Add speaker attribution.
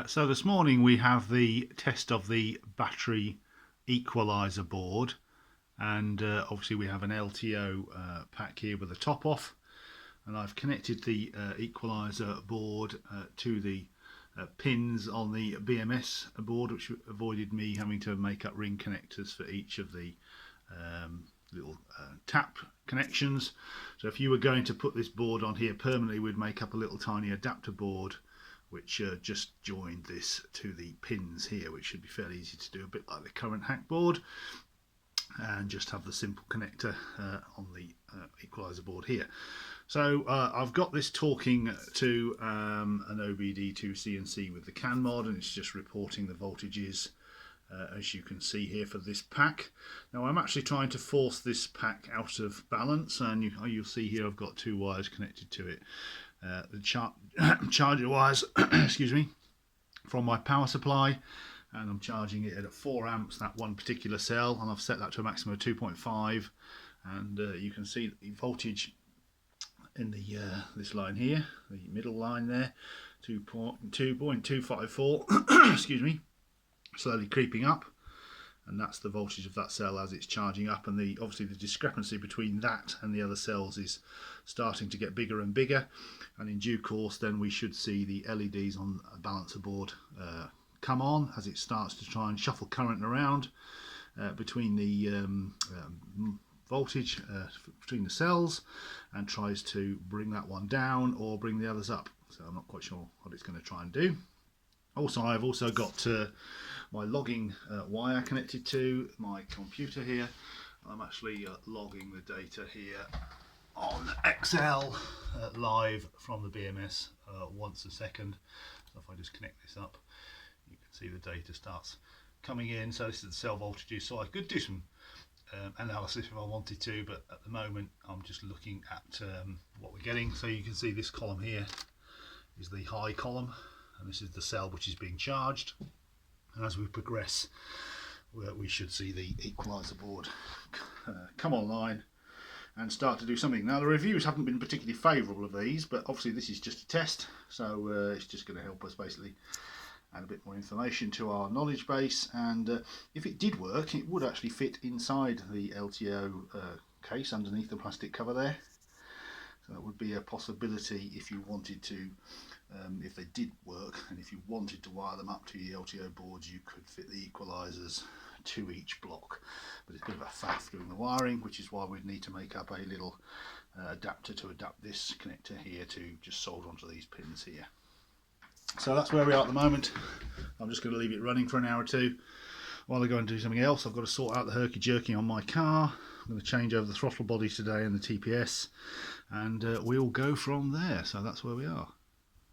Speaker 1: So this morning we have the test of the battery equalizer board, and obviously we have an LTO pack here with the top off, and I've connected the equalizer board to the pins on the BMS board, which avoided me having to make up ring connectors for each of the little tap connections. So if you were going to put this board on here permanently, we'd make up a little tiny adapter board which just joined this to the pins here, which should be fairly easy to do, a bit like the current hack board, and just have the simple connector on the equalizer board here. So I've got this talking to an OBDIIC&C with the CAN mod, and it's just reporting the voltages as you can see here for this pack. Now I'm actually trying to force this pack out of balance, and you'll see here I've got two wires connected to it. The charger wires excuse me, from my power supply, and I'm charging it at 4 amps, that one particular cell, and I've set that to a maximum of 2.5, and you can see the voltage in the this line here, the middle line there, 2.254 excuse me, slowly creeping up, and that's the voltage of that cell as it's charging up. And obviously the discrepancy between that and the other cells is starting to get bigger and bigger, and in due course then we should see the LEDs on a balancer board come on as it starts to try and shuffle current around between the voltage between the cells, and tries to bring that one down or bring the others up. So I'm not quite sure what it's going to try and do. Also, I've also got my logging wire connected to my computer here. I'm actually logging the data here on Excel live from the BMS once a second. So if I just connect this up, you can see the data starts coming in. So this is the cell voltages. So I could do some analysis if I wanted to, but at the moment I'm just looking at what we're getting. So you can see this column here is the high column, and this is the cell which is being charged, and as we progress we should see the equalizer board come online and start to do something. Now the reviews haven't been particularly favourable of these, but obviously this is just a test, so it's just going to help us basically add a bit more information to our knowledge base. And if it did work, it would actually fit inside the LTO case underneath the plastic cover there. So that would be a possibility if you wanted to, if they did work, and if you wanted to wire them up to your LTO boards, you could fit the equalizers to each block. But it's a bit of a faff doing the wiring, which is why we'd need to make up a little adapter to adapt this connector here to just solder onto these pins here. So that's where we are at the moment. I'm just going to leave it running for an hour or two while I go and do something else. I've got to sort out the herky-jerky on my car. I'm going to change over the throttle body today and the TPS, and we'll go from there. So that's where we are.